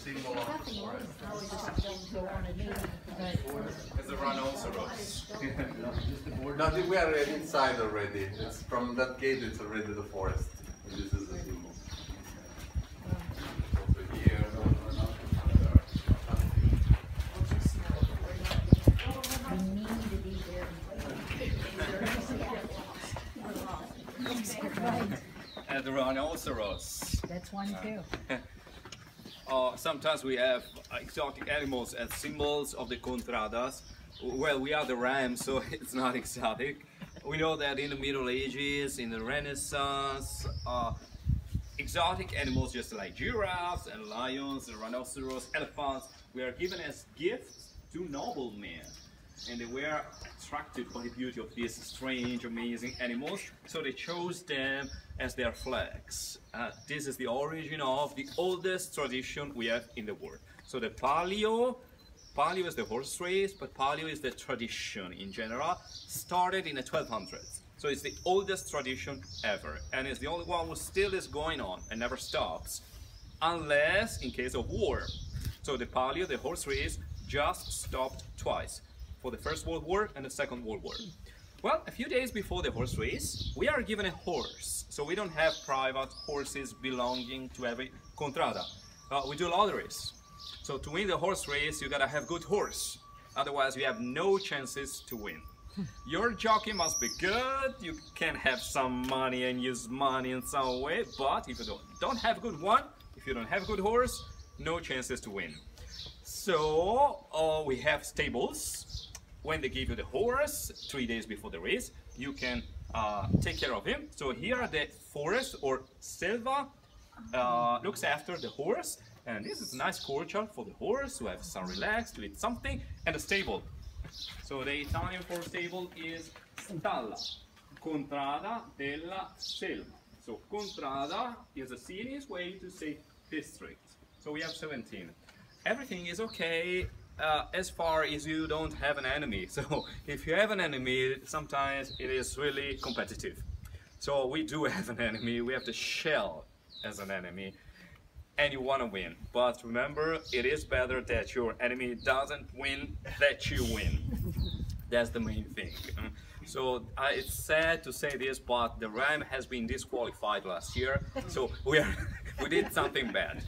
symbol of the forest. It's a rhinoceros. No, we are inside already. It's from that gate. It's already the forest. And this is the symbol. Also here. And the rhinoceros. That's one too. Sometimes we have exotic animals as symbols of the contradas. Well, we are the ram, so it's not exotic. We know that in the Middle Ages, in the Renaissance, exotic animals just like giraffes and lions and rhinoceros, elephants were given as gifts to noblemen. And they were attracted by the beauty of these strange, amazing animals, so they chose them as their flags. This is the origin of the oldest tradition we have in the world. So the palio is the horse race, but palio is the tradition in general, started in the 1200s. So it's the oldest tradition ever, and it's the only one who still is going on and never stops, unless in case of war. So the palio, the horse race, just stopped twice, for the First World War and the Second World War. Well, a few days before the horse race, we are given a horse. So we don't have private horses belonging to every contrada. We do lotteries. So to win the horse race, you gotta have good horse. Otherwise, you have no chances to win. Your jockey must be good. You can have some money and use money in some way. But if you don't have a good one, if you don't have a good horse, no chances to win. So we have stables. When they give you the horse 3 days before the race, you can take care of him. So here the forest or selva looks after the horse, and this is a nice courtyard for the horse to have some relax, to eat something, and a stable. So the Italian for stable is stalla, contrada della selva. So contrada is a serious way to say district. So we have 17. Everything is okay. As far as you don't have an enemy. So if you have an enemy, sometimes it is really competitive. So we do have an enemy, we have the shell as an enemy, and you want to win. But remember, it is better that your enemy doesn't win, that you win. That's the main thing. So it's sad to say this, but the ram has been disqualified last year, so we did something bad.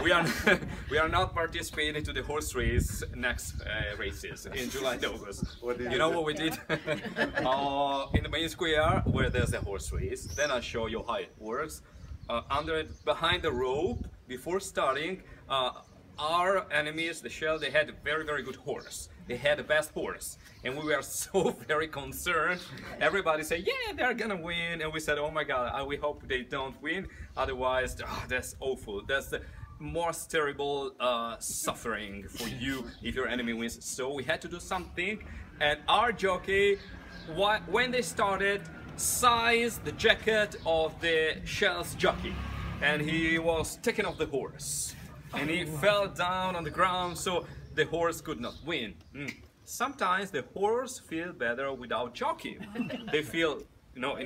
We are not participating to the horse race next races in July and August. You know what we did? In the main square where there's a horse race, then I'll show you how it works. Behind the rope, before starting, our enemies, the shell, they had a very, very good horse. They had the best horse, and we were so very concerned. Everybody said, yeah, they're gonna win, and we said, oh my god, we hope they don't win, otherwise, that's awful. That's the most terrible suffering for you if your enemy wins. So we had to do something, and our jockey, when they started, sized the jacket of the shell's jockey, and he was taken off the horse, and he fell down on the ground, so the horse could not win. Sometimes the horse feel better without jockey. They feel,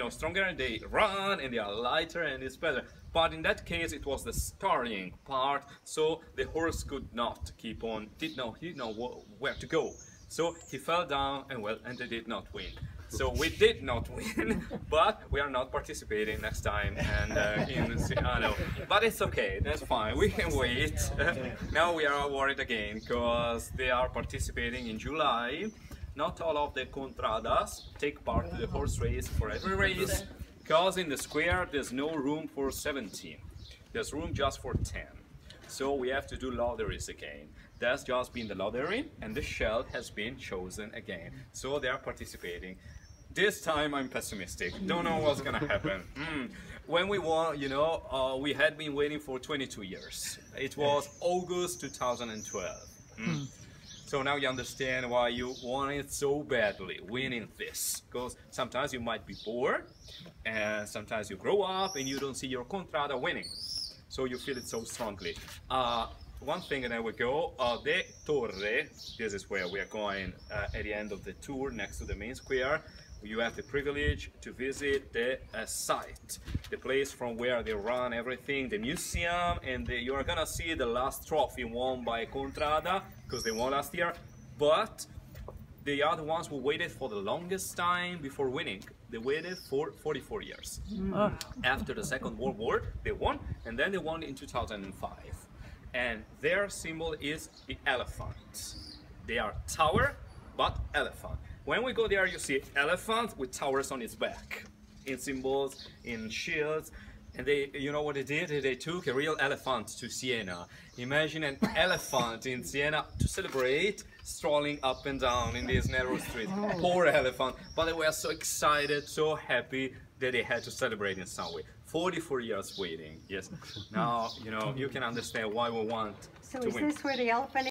stronger, and they run, and they are lighter, and it's better. But in that case, it was the starting part, so the horse could not keep on, didn't know where to go. So he fell down, and they did not win. So we did not win, but we are not participating next time, and in Siena. But it's okay, that's fine, we can wait. Now we are worried again, because they are participating in July. Not all of the contradas take part in the horse race for every race, because in the square there's no room for 17. There's room just for 10. So we have to do lotteries again. That's just been the lottery, and the shell has been chosen again. So they are participating. This time I'm pessimistic. Don't know what's gonna happen. When we won, we had been waiting for 22 years. It was August 2012. So now you understand why you want it so badly, winning this. Because sometimes you might be bored, and sometimes you grow up and you don't see your contrada winning. So you feel it so strongly. One thing, and I will go, the Torre, this is where we are going at the end of the tour, next to the main square. you have the privilege to visit the site, the place from where they run everything, the museum, and you are gonna see the last trophy won by Contrada, because they won last year, but they are the ones who waited for the longest time before winning. They waited for 44 years. After the Second World War, they won, and then they won in 2005. And their symbol is the elephant. They are tower, but elephant. When we go there, you see elephant with towers on its back, in symbols, in shields. And they, you know what they did? They took a real elephant to Siena. Imagine an elephant in Siena to celebrate, strolling up and down in these narrow streets. Poor elephant. But they were so excited, so happy that they had to celebrate in some way. 44 years waiting. Yes. Now, you know, you can understand why we want So to is win. this where the elephant